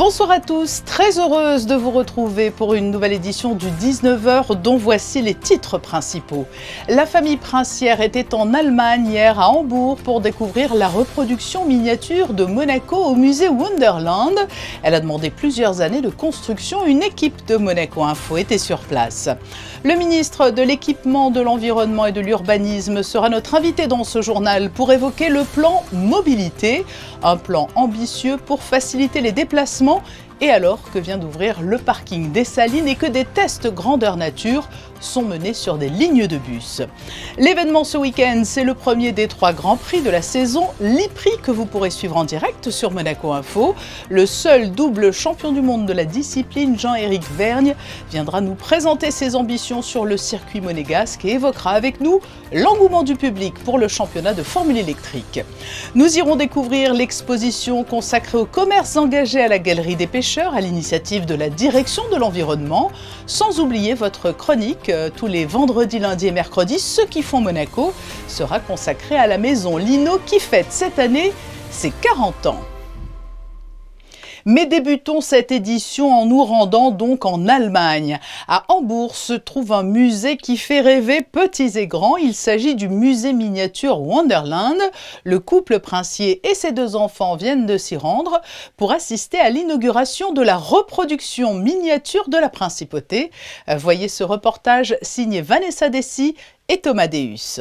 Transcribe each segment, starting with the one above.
Bonsoir à tous, très heureuse de vous retrouver pour une nouvelle édition du 19h dont voici les titres principaux. La famille princière était en Allemagne hier à Hambourg pour découvrir la reproduction miniature de Monaco au musée Wonderland. Elle a demandé plusieurs années de construction, une équipe de Monaco Info était sur place. Le ministre de l'Équipement, de l'Environnement et de l'Urbanisme sera notre invité dans ce journal pour évoquer le plan mobilité, un plan ambitieux pour faciliter les déplacements et alors que vient d'ouvrir le parking des Salines et que des tests grandeur nature sont menés sur des lignes de bus. L'événement ce week-end, c'est le premier des 3 grands prix de la saison, l'e-prix que vous pourrez suivre en direct sur Monaco Info. Le seul double champion du monde de la discipline, Jean-Éric Vergne, viendra nous présenter ses ambitions sur le circuit monégasque et évoquera avec nous l'engouement du public pour le championnat de Formule électrique. Nous irons découvrir l'exposition consacrée au commerce engagé à la Galerie des Pêcheurs à l'initiative de la Direction de l'Environnement, sans oublier votre chronique tous les vendredis, lundis et mercredis, Ceux qui font Monaco sera consacré à la maison Lino qui fête cette année ses 40 ans. Mais débutons cette édition en nous rendant donc en Allemagne. À Hambourg se trouve un musée qui fait rêver petits et grands. Il s'agit du musée miniature Wonderland. Le couple princier et ses 2 enfants viennent de s'y rendre pour assister à l'inauguration de la reproduction miniature de la principauté. Voyez ce reportage signé Vanessa Dessy et Thomas Deus.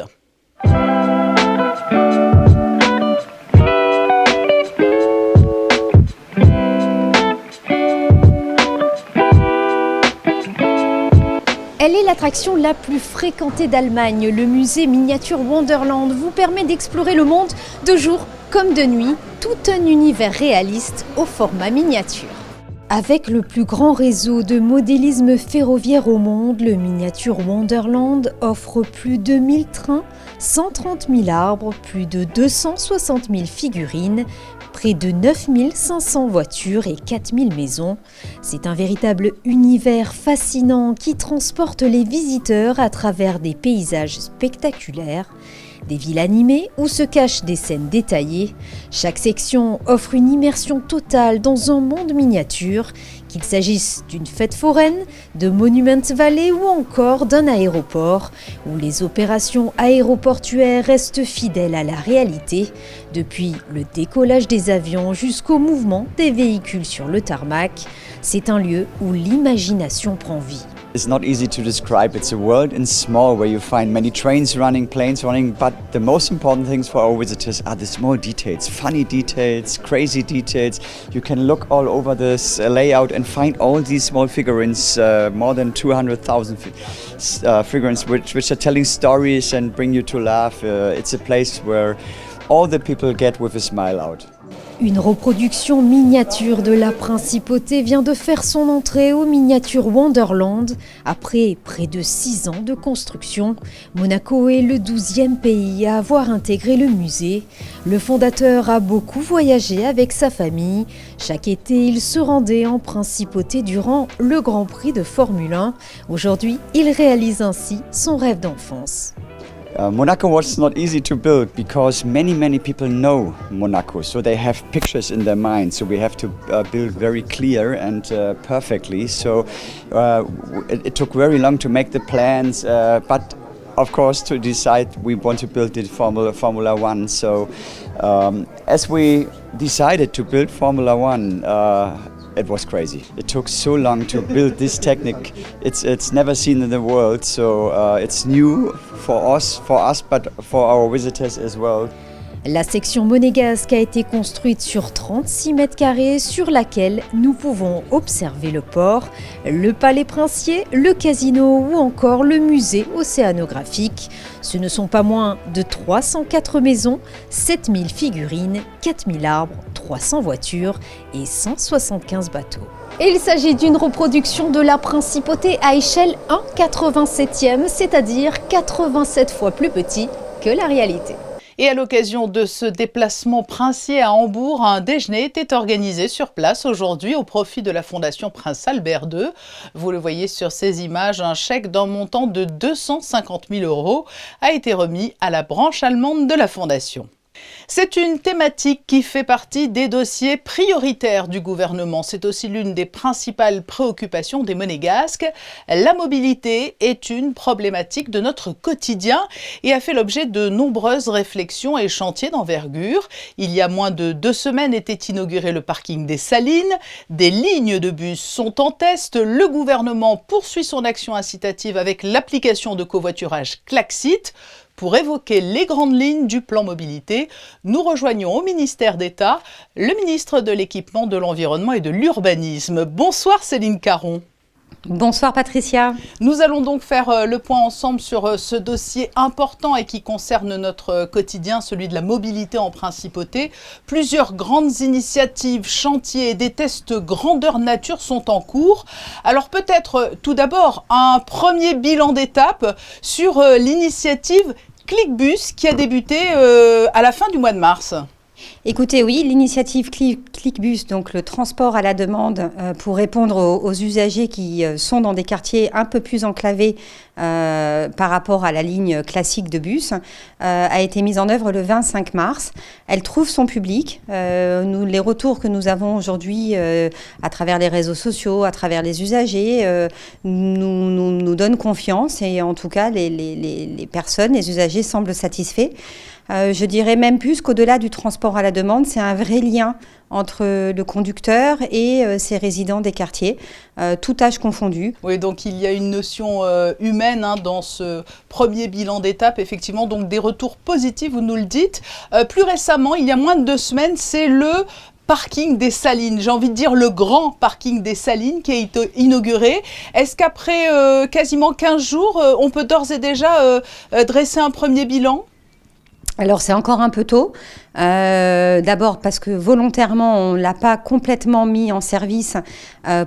Elle est l'attraction la plus fréquentée d'Allemagne. Le musée miniature Wonderland vous permet d'explorer le monde de jour comme de nuit, tout un univers réaliste au format miniature. Avec le plus grand réseau de modélisme ferroviaire au monde, le miniature Wonderland offre plus de 1000 trains, 130 000 arbres, plus de 260 000 figurines, près de 9500 voitures et 4000 maisons. C'est un véritable univers fascinant qui transporte les visiteurs à travers des paysages spectaculaires, des villes animées où se cachent des scènes détaillées. Chaque section offre une immersion totale dans un monde miniature, qu'il s'agisse d'une fête foraine, de Monument Valley ou encore d'un aéroport, où les opérations aéroportuaires restent fidèles à la réalité, depuis le décollage des avions jusqu'au mouvement des véhicules sur le tarmac. C'est un lieu où l'imagination prend vie. It's not easy to describe. It's a world in small where you find many trains running, planes running, but the most important things for our visitors are the small details, funny details, crazy details. You can look all over this layout and find all these small figurines, more than 200,000 figurines which are telling stories and bring you to laugh. It's a place where all the people get with a smile out. Une reproduction miniature de la principauté vient de faire son entrée au miniature Wonderland. Après près de 6 ans de construction, Monaco est le 12e pays à avoir intégré le musée. Le fondateur a beaucoup voyagé avec sa famille. Chaque été, il se rendait en principauté durant le Grand Prix de Formule 1. Aujourd'hui, il réalise ainsi son rêve d'enfance. Monaco was not easy to build because many people know Monaco, so they have pictures in their mind. So we have to build very clear and perfectly. So it took very long to make the plans, but of course to decide we want to build it Formula One. So as we decided to build Formula One, it was crazy. It took so long to build this technique. It's never seen in the world, so it's new for us, but for our visitors as well. La section monégasque a été construite sur 36 mètres carrés sur laquelle nous pouvons observer le port, le palais princier, le casino ou encore le musée océanographique. Ce ne sont pas moins de 304 maisons, 7000 figurines, 4000 arbres, 300 voitures et 175 bateaux. Et il s'agit d'une reproduction de la principauté à échelle 1/87e, c'est-à-dire 87 fois plus petit que la réalité. Et à l'occasion de ce déplacement princier à Hambourg, un déjeuner était organisé sur place aujourd'hui au profit de la Fondation Prince Albert II. Vous le voyez sur ces images, un chèque d'un montant de 250 000 € a été remis à la branche allemande de la Fondation. C'est une thématique qui fait partie des dossiers prioritaires du gouvernement. C'est aussi l'une des principales préoccupations des Monégasques. La mobilité est une problématique de notre quotidien et a fait l'objet de nombreuses réflexions et chantiers d'envergure. Il y a moins de 2 semaines était inauguré le parking des Salines. Des lignes de bus sont en test. Le gouvernement poursuit son action incitative avec l'application de covoiturage Klaxit. Pour évoquer les grandes lignes du plan mobilité, nous rejoignons au ministère d'État le ministre de l'Équipement, de l'Environnement et de l'Urbanisme. Bonsoir Céline Caron. Bonsoir Patricia. Nous allons donc faire le point ensemble sur ce dossier important et qui concerne notre quotidien, celui de la mobilité en principauté. Plusieurs grandes initiatives, chantiers et des tests grandeur nature sont en cours. Alors peut-être tout d'abord un premier bilan d'étape sur l'initiative ClickBus qui a débuté à la fin du mois de mars. Écoutez, oui, l'initiative ClickBus, donc le transport à la demande pour répondre aux usagers qui sont dans des quartiers un peu plus enclavés par rapport à la ligne classique de bus, a été mise en œuvre le 25 mars. Elle trouve son public. Les retours que nous avons aujourd'hui à travers les réseaux sociaux, à travers les usagers, nous donnent confiance et en tout cas les personnes, les usagers semblent satisfaits. Je dirais même plus qu'au-delà du transport à la demande, c'est un vrai lien entre le conducteur et ses résidents des quartiers, tout âge confondu. Oui, donc il y a une notion humaine dans ce premier bilan d'étape, effectivement, donc des retours positifs, vous nous le dites. Plus récemment, il y a moins de 2 semaines, c'est le parking des Salines, j'ai envie de dire le grand parking des Salines qui a été inauguré. Est-ce qu'après quasiment 15 jours, on peut d'ores et déjà dresser un premier bilan ? Alors c'est encore un peu tôt, d'abord parce que volontairement on ne l'a pas complètement mis en service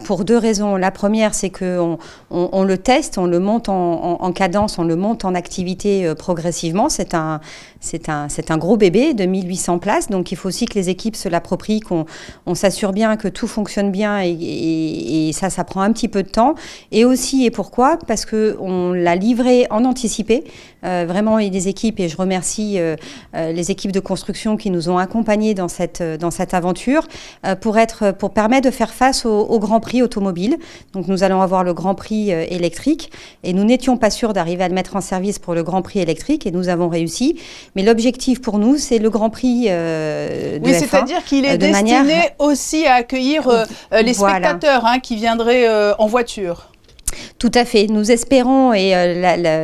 pour 2 raisons. La première c'est qu'on le teste, on le monte en cadence, on le monte en activité progressivement. C'est un gros bébé de 1800 places, donc il faut aussi que les équipes se l'approprient, qu'on s'assure bien que tout fonctionne bien et ça prend un petit peu de temps. Et aussi, et pourquoi ? Parce qu'on l'a livré en anticipé, vraiment les équipes, et je remercie les équipes de construction qui nous ont accompagnés dans cette aventure pour permettre de faire face au Grand Prix automobile. Donc nous allons avoir le Grand Prix électrique et nous n'étions pas sûrs d'arriver à le mettre en service pour le Grand Prix électrique et nous avons réussi. Mais l'objectif pour nous, c'est le Grand Prix de oui, F1. C'est-à-dire qu'il est destiné aussi à accueillir les spectateurs qui viendraient en voiture. Tout à fait. Nous espérons, et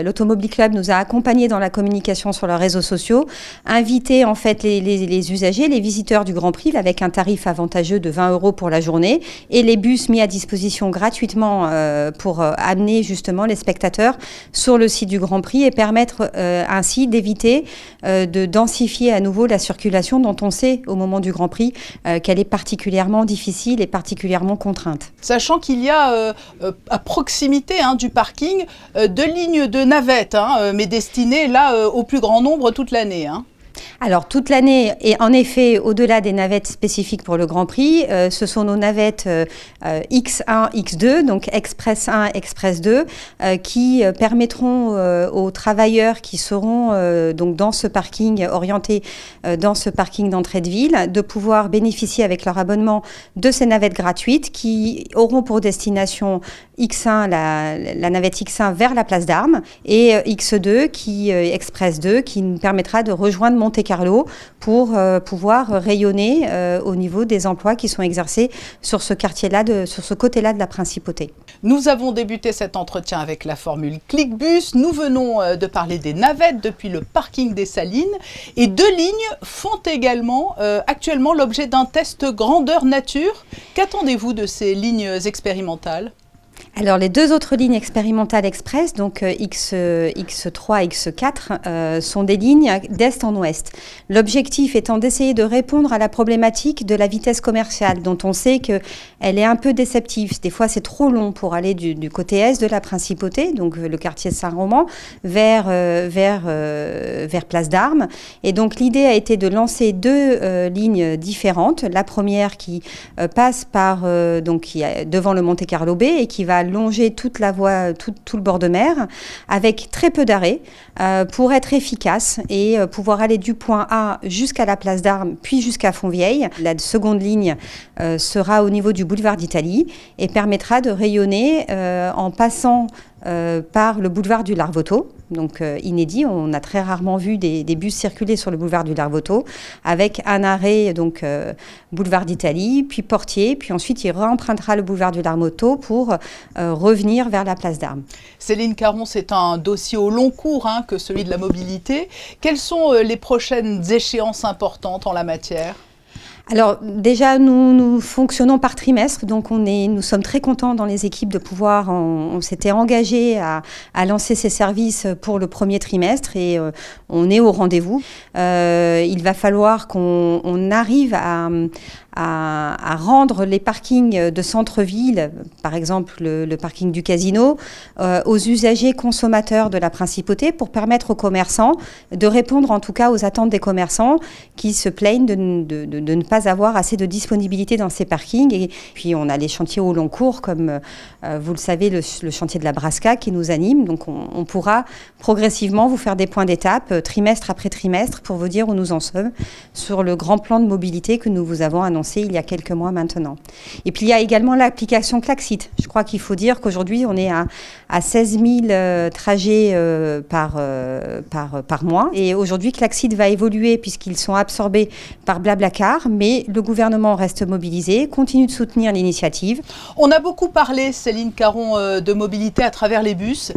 l'Automobile Club nous a accompagnés dans la communication sur leurs réseaux sociaux, inviter en fait les usagers, les visiteurs du Grand Prix avec un tarif avantageux de 20 € pour la journée et les bus mis à disposition gratuitement pour amener justement les spectateurs sur le site du Grand Prix et permettre ainsi d'éviter de densifier à nouveau la circulation dont on sait au moment du Grand Prix qu'elle est particulièrement difficile et particulièrement contrainte. Sachant qu'il y a à proximité du parking 2 lignes de navettes, mais destinées là au plus grand nombre toute l'année. Alors, toute l'année, et en effet, au-delà des navettes spécifiques pour le Grand Prix, ce sont nos navettes X1, X2, donc Express 1, Express 2, qui permettront aux travailleurs qui seront donc dans ce parking, orientés dans ce parking d'entrée de ville, de pouvoir bénéficier avec leur abonnement de ces navettes gratuites qui auront pour destination X1, la navette X1 vers la place d'Armes et X2, Express 2, qui nous permettra de rejoindre Monte-Carlo pour pouvoir rayonner au niveau des emplois qui sont exercés sur ce quartier-là, sur ce côté-là de la principauté. Nous avons débuté cet entretien avec la formule ClickBus. Nous venons de parler des navettes depuis le parking des Salines et 2 lignes font également actuellement l'objet d'un test grandeur nature. Qu'attendez-vous de ces lignes expérimentales ? Alors, les 2 autres lignes expérimentales express, donc X3, X4, sont des lignes d'est en ouest. L'objectif étant d'essayer de répondre à la problématique de la vitesse commerciale, dont on sait qu'elle est un peu déceptive. Des fois, c'est trop long pour aller du côté est de la Principauté, donc le quartier Saint-Roman, vers Place d'Armes. Et donc, l'idée a été de lancer 2 lignes différentes. La première qui passe par, donc, qui est devant le Monte-Carlo Bay et qui va longer toute la voie, tout le bord de mer, avec très peu d'arrêts, pour être efficace et pouvoir aller du point A jusqu'à la place d'Armes, puis jusqu'à Fontvieille. La seconde ligne sera au niveau du boulevard d'Italie et permettra de rayonner en passant par le boulevard du Larvoto, donc inédit. On a très rarement vu des bus circuler sur le boulevard du Larvoto, avec un arrêt donc boulevard d'Italie, puis Portier, puis ensuite il réempruntera le boulevard du Larvoto pour revenir vers la place d'Armes. Céline Caron, c'est un dossier au long cours que celui de la mobilité. Quelles sont les prochaines échéances importantes en la matière ? Alors déjà, nous fonctionnons par trimestre, donc nous sommes très contents dans les équipes de pouvoir, on s'était engagé à lancer ces services pour le premier trimestre et on est au rendez-vous. Il va falloir qu'on arrive à rendre les parkings de centre-ville, par exemple le parking du casino, aux usagers consommateurs de la principauté pour permettre aux commerçants de répondre en tout cas aux attentes des commerçants qui se plaignent de ne pas avoir assez de disponibilité dans ces parkings. Et puis on a les chantiers au long cours comme vous le savez le chantier de la Brasca qui nous anime. Donc on pourra progressivement vous faire des points d'étape trimestre après trimestre pour vous dire où nous en sommes sur le grand plan de mobilité que nous vous avons annoncé il y a quelques mois maintenant. Et puis il y a également l'application Klaxit. Je crois qu'il faut dire qu'aujourd'hui on est à 16 000 trajets par mois. Et aujourd'hui Klaxit va évoluer puisqu'ils sont absorbés par Blablacar, mais le gouvernement reste mobilisé, continue de soutenir l'initiative. On a beaucoup parlé, Céline Caron, de mobilité à travers les bus.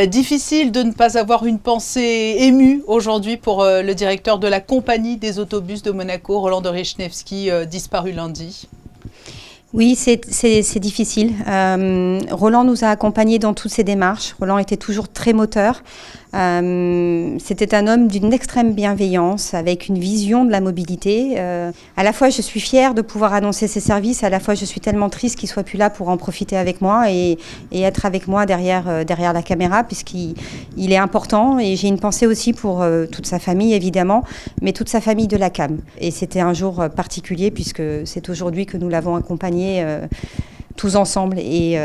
Difficile de ne pas avoir une pensée émue aujourd'hui pour le directeur de la compagnie des autobus de Monaco, Roland de Rechnevsky, disparu lundi. Oui, c'est difficile. Roland nous a accompagnés dans toutes ces démarches. Roland était toujours très moteur. C'était un homme d'une extrême bienveillance, avec une vision de la mobilité. À la fois, je suis fière de pouvoir annoncer ces services, à la fois, je suis tellement triste qu'il ne soit plus là pour en profiter avec moi et être avec moi derrière la caméra, puisqu'il est important. Et j'ai une pensée aussi pour toute sa famille, évidemment, mais toute sa famille de la CAM. Et c'était un jour particulier, puisque c'est aujourd'hui que nous l'avons accompagné tous ensemble. Et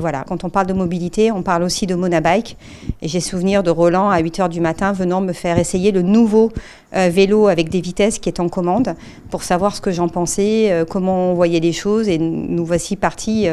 voilà, quand on parle de mobilité, on parle aussi de Monabike. Et j'ai souvenir de Roland à 8h du matin venant me faire essayer le nouveau vélo avec des vitesses qui est en commande pour savoir ce que j'en pensais, comment on voyait les choses. Et nous voici partis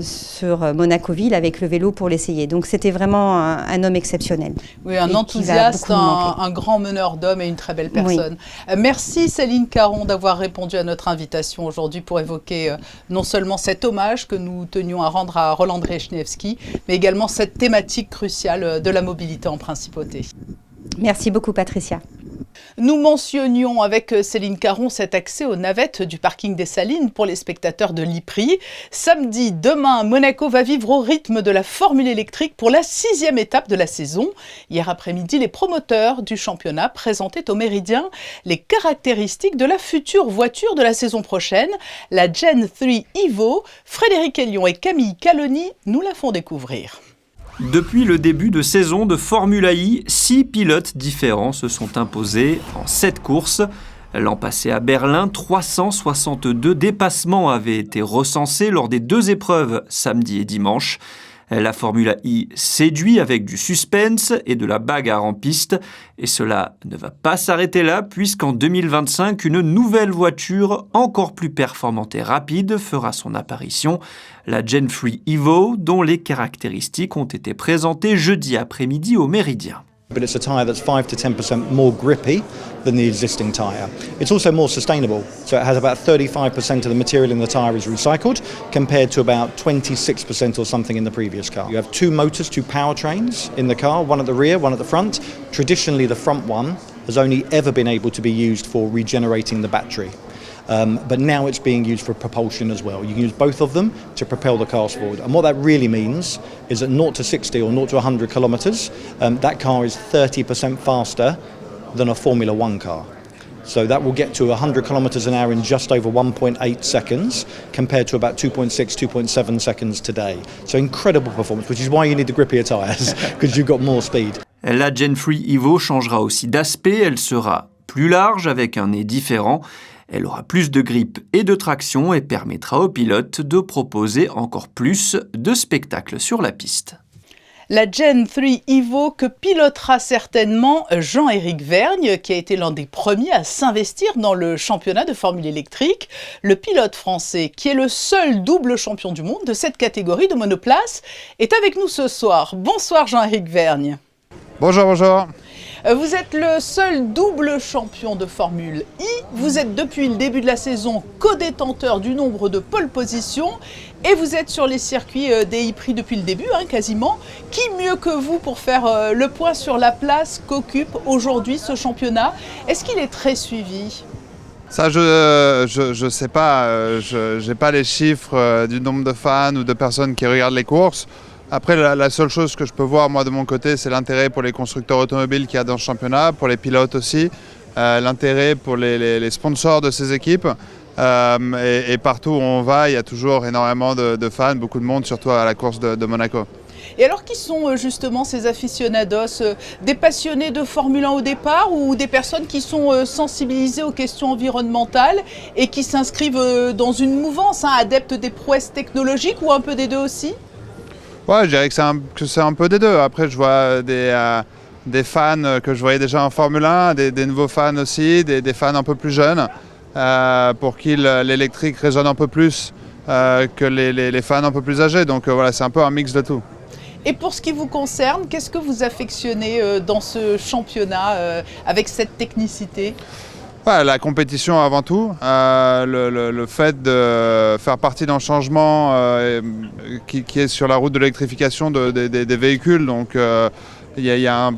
sur Monaco-Ville avec le vélo pour l'essayer. Donc c'était vraiment un homme exceptionnel. Oui, un enthousiaste, un grand meneur d'hommes et une très belle personne. Oui. Merci Céline Caron d'avoir répondu à notre invitation aujourd'hui pour évoquer non seulement cet hommage que nous tenions à rendre à Roland de Rechnevsky, mais également cette thématique cruciale de la mobilité en principauté. Merci beaucoup Patricia. Nous mentionnions avec Céline Caron cet accès aux navettes du parking des Salines pour les spectateurs de l'IPRI. Samedi, demain, Monaco va vivre au rythme de la Formule électrique pour la 6e étape de la saison. Hier après-midi, les promoteurs du championnat présentaient au Méridien les caractéristiques de la future voiture de la saison prochaine, la Gen 3 Evo. Frédéric Elion et Camille Caloni nous la font découvrir. Depuis le début de saison de Formula I, 6 pilotes différents se sont imposés en 7 courses. L'an passé à Berlin, 362 dépassements avaient été recensés lors des 2 épreuves, samedi et dimanche. La Formula I séduit avec du suspense et de la bagarre en piste. Et cela ne va pas s'arrêter là, puisqu'en 2025, une nouvelle voiture encore plus performante et rapide fera son apparition, la Gen 3 Evo, dont les caractéristiques ont été présentées jeudi après-midi au Méridien. But it's a tyre that's 5 to 10% more grippy than the existing tyre. It's also more sustainable, so it has about 35% of the material in the tyre is recycled, compared to about 26% or something in the previous car. You have 2 motors, 2 powertrains in the car, one at the rear, one at the front. Traditionally, the front one has only ever been able to be used for regenerating the battery. But now it's being used for propulsion as well. You can use both of them to propel the cars forward. And what that really means is at 0 to 60 or 0 to 100 kilometres, that car is 30% faster than a Formula One car. So that will get to 100 kilometres an hour in just over 1.8 seconds, compared to about 2.6, 2.7 seconds today. So incredible performance, which is why you need the grippier tyres, because you've got more speed. La Gen 3 Evo changera aussi d'aspect, elle sera plus large avec un nez différent. Elle aura plus de grippe et de traction et permettra aux pilotes de proposer encore plus de spectacles sur la piste. La Gen 3 Evo que pilotera certainement Jean-Éric Vergne, qui a été l'un des premiers à s'investir dans le championnat de Formule électrique. Le pilote français, qui est le seul double champion du monde de cette catégorie de monoplace, est avec nous ce soir. Bonsoir Jean-Éric Vergne. Bonjour, bonjour. Vous êtes le seul double champion de Formule I. Vous êtes depuis le début de la saison co-détenteur du nombre de pole positions et vous êtes sur les circuits des e-prix depuis le début, quasiment. Qui mieux que vous pour faire le point sur la place qu'occupe aujourd'hui ce championnat? Est-ce qu'il est très suivi? Ça, je sais pas. Je n'ai pas les chiffres du nombre de fans ou de personnes qui regardent les courses. Après, la seule chose que je peux voir, moi, de mon côté, c'est l'intérêt pour les constructeurs automobiles qu'il y a dans ce championnat, pour les pilotes aussi, l'intérêt pour les sponsors de ces équipes. Et partout où on va, il y a toujours énormément de fans, beaucoup de monde, surtout à la course de Monaco. Et alors, qui sont justement ces aficionados? Des passionnés de Formule 1 au départ ou des personnes qui sont sensibilisées aux questions environnementales et qui s'inscrivent dans une mouvance, adeptes des prouesses technologiques ou un peu des deux aussi? Ouais, je dirais que c'est un peu des deux. Après, je vois des fans que je voyais déjà en Formule 1, des nouveaux fans aussi, des fans un peu plus jeunes, pour qui l'électrique résonne un peu plus que les fans un peu plus âgés. Donc voilà, c'est un peu un mix de tout. Et pour ce qui vous concerne, qu'est-ce que vous affectionnez dans ce championnat avec cette technicité? Ouais, la compétition avant tout, le fait de faire partie d'un changement qui est sur la route de l'électrification des véhicules. Donc il y a un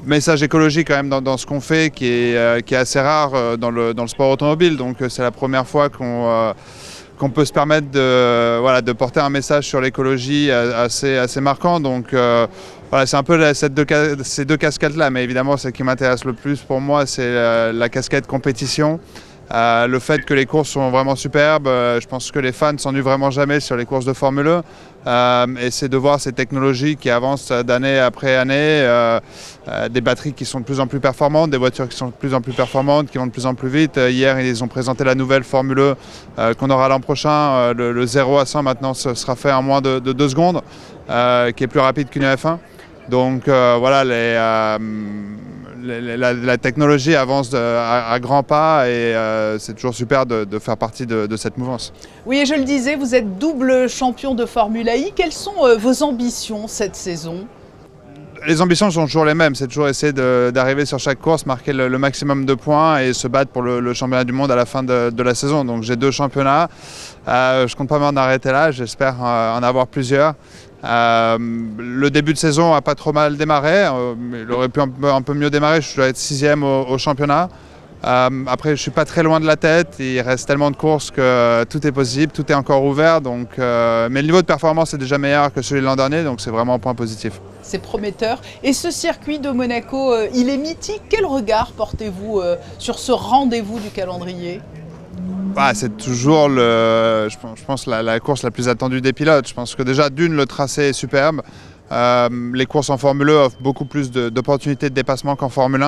message écologique quand même dans ce qu'on fait qui est assez rare dans le sport automobile. Donc c'est la première fois qu'on peut se permettre de porter un message sur l'écologie assez marquant. Donc voilà, c'est un peu ces deux casquettes-là, mais évidemment, ce qui m'intéresse le plus pour moi, c'est la casquette compétition. Le fait que les courses sont vraiment superbes, je pense que les fans s'ennuient vraiment jamais sur les courses de Formule 1. Et c'est de voir ces technologies qui avancent d'année après année, des batteries qui sont de plus en plus performantes, des voitures qui sont de plus en plus performantes, qui vont de plus en plus vite. Hier, ils ont présenté la nouvelle Formule 1 qu'on aura l'an prochain. Le 0 à 100 maintenant sera fait en moins de 2 secondes, qui est plus rapide qu'une F1. Donc voilà, la technologie avance à grands pas et c'est toujours super de faire partie de cette mouvance. Oui, et je le disais, vous êtes double champion de Formule I. Quelles sont vos ambitions cette saison? Les ambitions sont toujours les mêmes, c'est toujours essayer d'arriver sur chaque course, marquer le maximum de points et se battre pour le championnat du monde à la fin de la saison. Donc j'ai 2 championnats, je ne compte pas m'en arrêter là, j'espère en avoir plusieurs. Le début de saison n'a pas trop mal démarré, il aurait pu un peu mieux démarrer, je dois être 6e au championnat. Après je ne suis pas très loin de la tête, il reste tellement de courses que tout est possible, tout est encore ouvert. Donc, mais le niveau de performance est déjà meilleur que celui de l'an dernier, donc c'est vraiment un point positif. C'est prometteur. Et ce circuit de Monaco, il est mythique. Quel regard portez-vous sur ce rendez-vous du calendrier? C'est toujours, je pense, la course la plus attendue des pilotes. Je pense que déjà, le tracé est superbe. Les courses en Formule 1 offrent beaucoup plus d'opportunités de dépassement qu'en Formule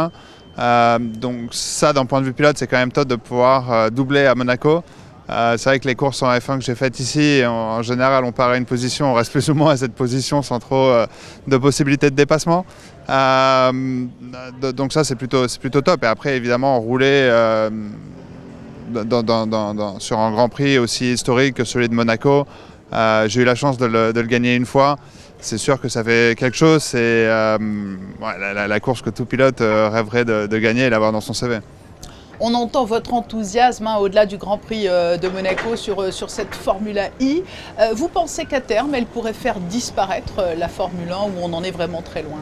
1. Donc ça, d'un point de vue pilote, c'est quand même top de pouvoir doubler à Monaco. C'est vrai que les courses en F1 que j'ai faites ici, en général, on part à une position, on reste plus ou moins à cette position sans trop de possibilités de dépassement. Donc ça, c'est plutôt top. Et après, évidemment, rouler sur un Grand Prix aussi historique que celui de Monaco. J'ai eu la chance de le gagner une fois. C'est sûr que ça fait quelque chose. C'est la course que tout pilote rêverait de gagner et d'avoir dans son CV. On entend votre enthousiasme au-delà du Grand Prix de Monaco sur cette Formule I. Vous pensez qu'à terme, elle pourrait faire disparaître la Formule 1 où on en est vraiment très loin?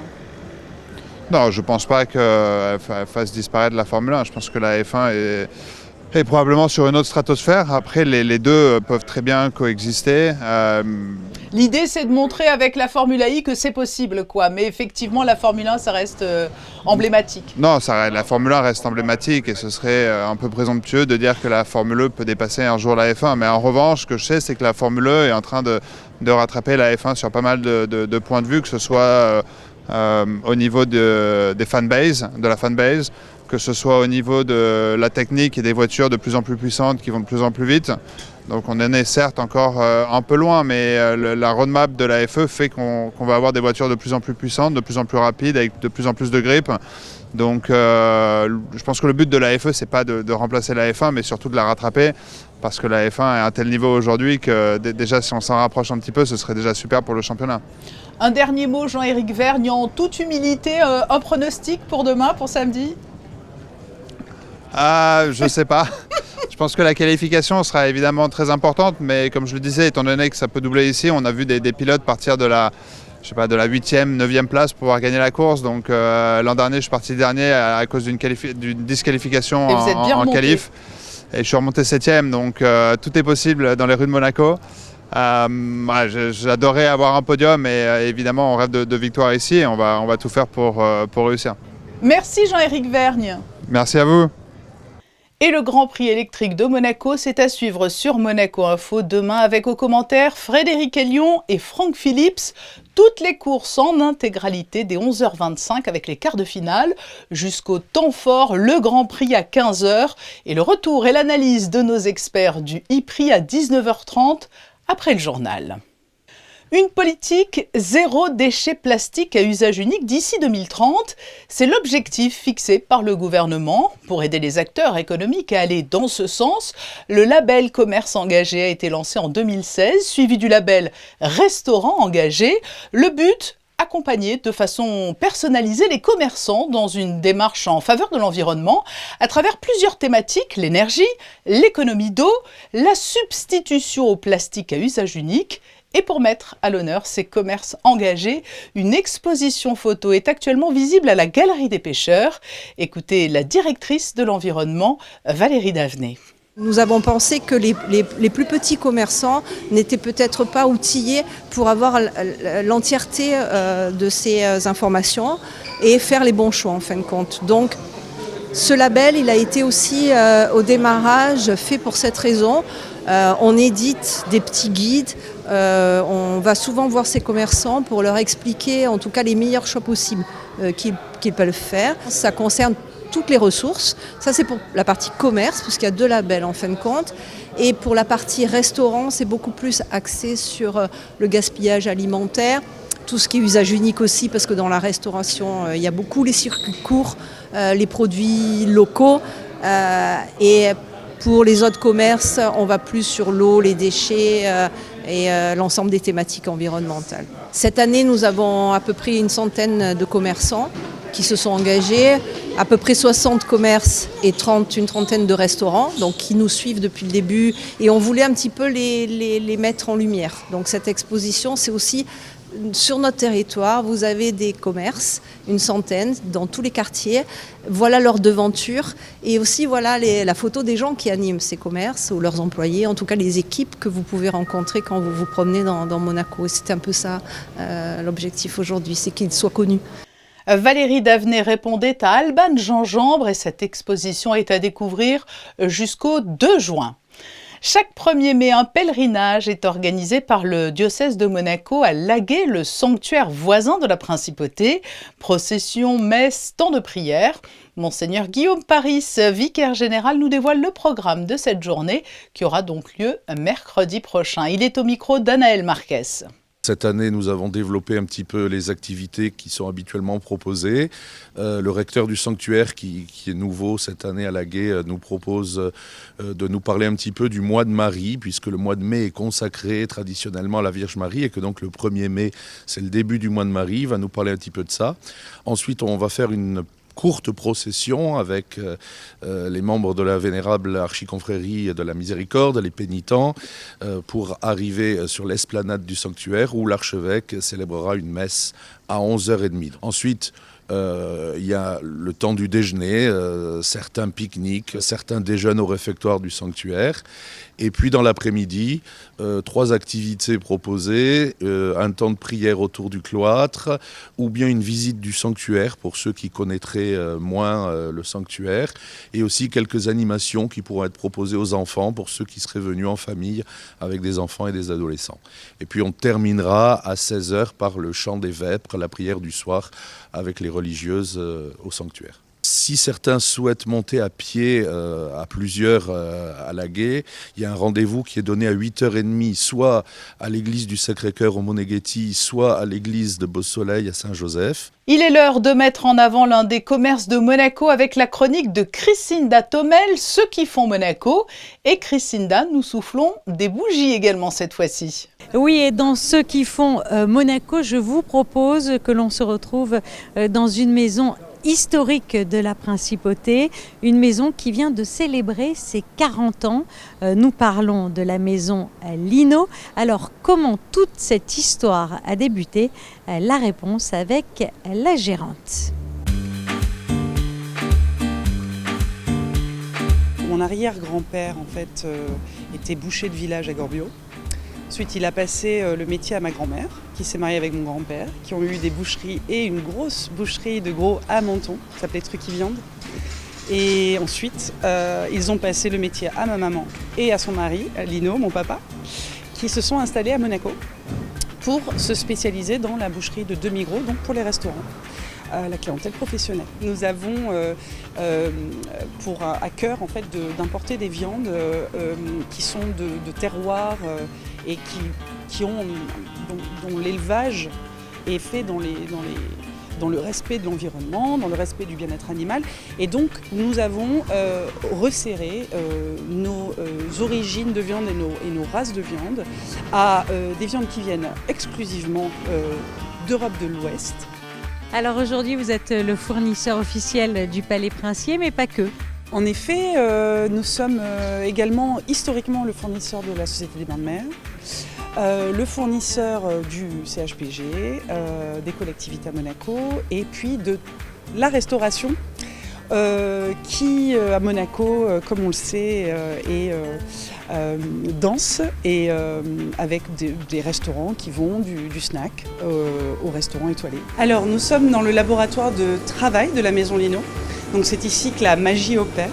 Non, je ne pense pas qu'elle fasse disparaître la Formule 1. Je pense que la F1 est probablement sur une autre stratosphère. Après, les deux peuvent très bien coexister. L'idée, c'est de montrer avec la Formule I que c'est possible, quoi. Mais effectivement, la Formule 1, ça reste emblématique. Non, la Formule 1 reste emblématique et ce serait un peu présomptueux de dire que la Formule 1 peut dépasser un jour la F1. Mais en revanche, ce que je sais, c'est que la Formule 1 est en train de rattraper la F1 sur pas mal de points de vue, que ce soit au niveau des fanbases, de la fanbase, que ce soit au niveau de la technique et des voitures de plus en plus puissantes qui vont de plus en plus vite. Donc on en est certes encore un peu loin, mais la roadmap de la FE fait qu'on va avoir des voitures de plus en plus puissantes, de plus en plus rapides, avec de plus en plus de grip. Donc je pense que le but de la FE, c'est pas de remplacer la F1, mais surtout de la rattraper, parce que la F1 est à un tel niveau aujourd'hui que déjà si on s'en rapproche un petit peu, ce serait déjà super pour le championnat. Un dernier mot, Jean-Éric Vergne, en toute humilité, un pronostic pour demain, pour samedi? Je sais pas. Je pense que la qualification sera évidemment très importante, mais comme je le disais, étant donné que ça peut doubler ici, on a vu des pilotes partir de la 8e, 9e place pour pouvoir gagner la course. Donc l'an dernier, je suis parti dernier à cause d'une disqualification en qualif. Et je suis remonté 7e, donc tout est possible dans les rues de Monaco. J'adorais avoir un podium et évidemment on rêve de victoire ici et on va tout faire pour réussir. Merci Jean-Éric Vergne. Merci à vous. Et le Grand Prix électrique de Monaco, c'est à suivre sur Monaco Info demain avec aux commentaires Frédéric Elion et Franck Phillips. Toutes les courses en intégralité dès 11h25 avec les quarts de finale jusqu'au temps fort, le Grand Prix à 15h et le retour et l'analyse de nos experts du e-Prix à 19h30 après le journal. Une politique zéro déchet plastique à usage unique d'ici 2030, c'est l'objectif fixé par le gouvernement. Pour aider les acteurs économiques à aller dans ce sens, le label Commerce Engagé a été lancé en 2016, suivi du label Restaurant Engagé. Le but, accompagner de façon personnalisée les commerçants dans une démarche en faveur de l'environnement à travers plusieurs thématiques, l'énergie, l'économie d'eau, la substitution au plastique à usage unique. Et pour mettre à l'honneur ces commerces engagés, une exposition photo est actuellement visible à la Galerie des Pêcheurs. Écoutez la directrice de l'environnement, Valérie Davenet. Nous avons pensé que les plus petits commerçants n'étaient peut-être pas outillés pour avoir l'entièreté de ces informations et faire les bons choix en fin de compte. Donc ce label, il a été aussi au démarrage fait pour cette raison. On édite des petits guides, on va souvent voir ces commerçants pour leur expliquer en tout cas les meilleurs choix possibles qu'ils peuvent faire. Ça concerne toutes les ressources, ça c'est pour la partie commerce puisqu'il y a 2 labels en fin de compte. Et pour la partie restaurant, c'est beaucoup plus axé sur le gaspillage alimentaire, tout ce qui est usage unique aussi parce que dans la restauration, il y a beaucoup les circuits courts, les produits locaux et pour les autres commerces, on va plus sur l'eau, les déchets et l'ensemble des thématiques environnementales. Cette année, nous avons à peu près une centaine de commerçants qui se sont engagés, à peu près 60 commerces et une trentaine de restaurants, donc qui nous suivent depuis le début. Et on voulait un petit peu les mettre en lumière. Donc cette exposition, c'est aussi sur notre territoire, vous avez des commerces, une centaine dans tous les quartiers. Voilà leur devanture et aussi voilà la photo des gens qui animent ces commerces ou leurs employés, en tout cas les équipes que vous pouvez rencontrer quand vous vous promenez dans Monaco. Et c'est un peu ça l'objectif aujourd'hui, c'est qu'ils soient connus. Valérie Davenet répondait à Alban Gingembre et cette exposition est à découvrir jusqu'au 2 juin. Chaque 1er mai, un pèlerinage est organisé par le diocèse de Monaco à Laguet, le sanctuaire voisin de la principauté. Procession, messe, temps de prière. Monseigneur Guillaume Paris, vicaire général, nous dévoile le programme de cette journée qui aura donc lieu mercredi prochain. Il est au micro d'Anaël Marquez. Cette année, nous avons développé un petit peu les activités qui sont habituellement proposées. Le recteur du sanctuaire, qui est nouveau cette année à Laguet, nous propose de nous parler un petit peu du mois de Marie, puisque le mois de mai est consacré traditionnellement à la Vierge Marie et que donc le 1er mai, c'est le début du mois de Marie. Il va nous parler un petit peu de ça. Ensuite, on va faire une courte procession avec les membres de la vénérable archiconfrérie de la Miséricorde, les pénitents, pour arriver sur l'esplanade du sanctuaire où l'archevêque célébrera une messe à 11h30. Ensuite, Il y a le temps du déjeuner, certains pique-niques, certains déjeunent au réfectoire du sanctuaire. Et puis dans l'après-midi, 3 activités proposées, un temps de prière autour du cloître, ou bien une visite du sanctuaire pour ceux qui connaîtraient moins le sanctuaire, et aussi quelques animations qui pourront être proposées aux enfants pour ceux qui seraient venus en famille avec des enfants et des adolescents. Et puis on terminera à 16h par le chant des vêpres, la prière du soir avec les religieuses au sanctuaire. Si certains souhaitent monter à pied à plusieurs à la Gué, il y a un rendez-vous qui est donné à 8h30, soit à l'église du Sacré-Cœur au Moneghetti, soit à l'église de Beau-Soleil à Saint-Joseph. Il est l'heure de mettre en avant l'un des commerces de Monaco avec la chronique de Chrisinda Thomel, ceux qui font Monaco. Et Chrisinda, nous soufflons des bougies également cette fois-ci. Oui, et dans ceux qui font Monaco, je vous propose que l'on se retrouve dans une maison historique de la principauté, une maison qui vient de célébrer ses 40 ans. Nous parlons de la maison Lino. Alors, comment toute cette histoire a débuté? La réponse avec la gérante. Mon arrière-grand-père, en fait, était boucher de village à Gorbio. Ensuite, il a passé le métier à ma grand-mère, qui s'est mariée avec mon grand-père, qui ont eu des boucheries et une grosse boucherie de gros à Menton, qui s'appelait Trucky Viande. Et ensuite, ils ont passé le métier à ma maman et à son mari, Lino, mon papa, qui se sont installés à Monaco pour se spécialiser dans la boucherie de demi-gros, donc pour les restaurants, la clientèle professionnelle. Nous avons à cœur en fait, d'importer des viandes qui sont de terroir et dont l'élevage est fait dans le respect de l'environnement, dans le respect du bien-être animal. Et donc nous avons resserré nos origines de viande et nos races de viande à des viandes qui viennent exclusivement d'Europe de l'Ouest. Alors aujourd'hui, vous êtes le fournisseur officiel du Palais Princier, mais pas que. En effet, nous sommes également historiquement le fournisseur de la Société des Bains de Mer, le fournisseur du CHPG, des collectivités à Monaco, et puis de la restauration qui, à Monaco, comme on le sait, est dense et avec des restaurants qui vont du snack au restaurant étoilé. Alors, nous sommes dans le laboratoire de travail de la Maison Lino. Donc c'est ici que la magie opère.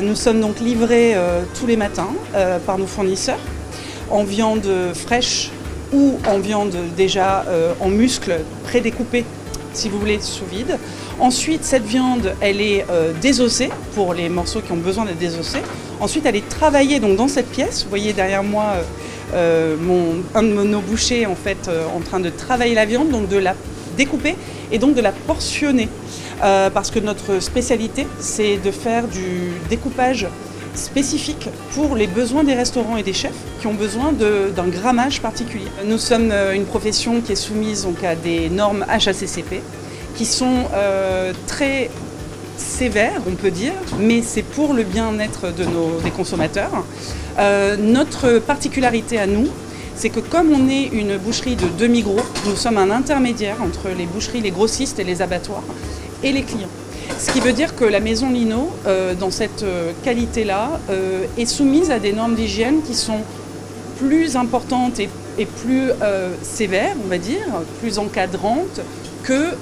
Nous sommes donc livrés tous les matins par nos fournisseurs en viande fraîche ou en viande déjà en muscles prédécoupés, si vous voulez, sous vide. Ensuite, cette viande, elle est désossée pour les morceaux qui ont besoin d'être désossés. Ensuite, elle est travaillée donc, dans cette pièce. Vous voyez derrière moi un de nos bouchers en fait en train de travailler la viande, donc de la découper et donc de la portionner. Parce que notre spécialité, c'est de faire du découpage spécifique pour les besoins des restaurants et des chefs qui ont besoin d'un grammage particulier. Nous sommes une profession qui est soumise donc, à des normes HACCP qui sont très sévères, on peut dire, mais c'est pour le bien-être des consommateurs. Notre particularité à nous, c'est que comme on est une boucherie de demi-gros, nous sommes un intermédiaire entre les boucheries, les grossistes et les abattoirs et les clients. Ce qui veut dire que la Maison Lino, dans cette qualité-là, est soumise à des normes d'hygiène qui sont plus importantes et plus sévères, on va dire, plus encadrantes que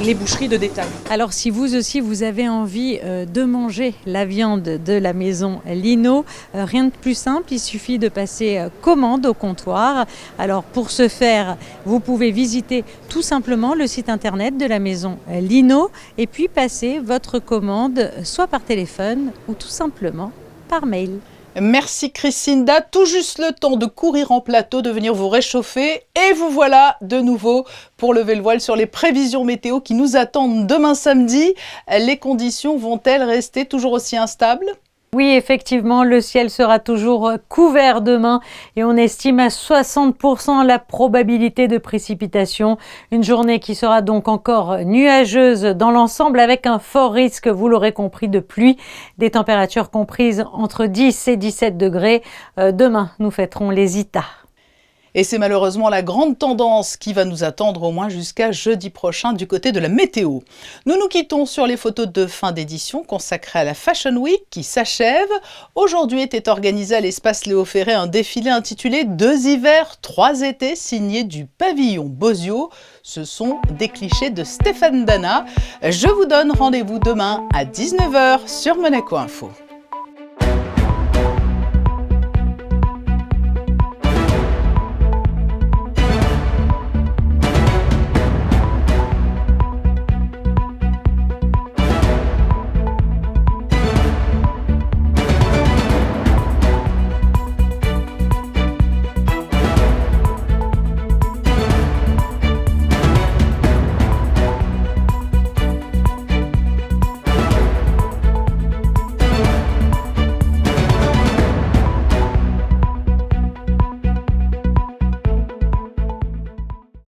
les boucheries de détail. Alors si vous aussi vous avez envie de manger la viande de la Maison Lino, rien de plus simple, il suffit de passer commande au comptoir. Alors pour ce faire, vous pouvez visiter tout simplement le site internet de la Maison Lino et puis passer votre commande soit par téléphone ou tout simplement par mail. Merci Chrisinda, tout juste le temps de courir en plateau, de venir vous réchauffer et vous voilà de nouveau pour lever le voile sur les prévisions météo qui nous attendent demain samedi. Les conditions vont-elles rester toujours aussi instables ? Oui, effectivement, le ciel sera toujours couvert demain et on estime à 60% la probabilité de précipitation. Une journée qui sera donc encore nuageuse dans l'ensemble avec un fort risque, vous l'aurez compris, de pluie. Des températures comprises entre 10 et 17 degrés. Demain, nous fêterons les Ita. Et c'est malheureusement la grande tendance qui va nous attendre au moins jusqu'à jeudi prochain du côté de la météo. Nous nous quittons sur les photos de fin d'édition consacrées à la Fashion Week qui s'achève. Aujourd'hui était organisé à l'espace Léo Ferré un défilé intitulé 2 hivers, 3 étés, signé du pavillon Bozio. Ce sont des clichés de Stéphane Dana. Je vous donne rendez-vous demain à 19h sur Monaco Info.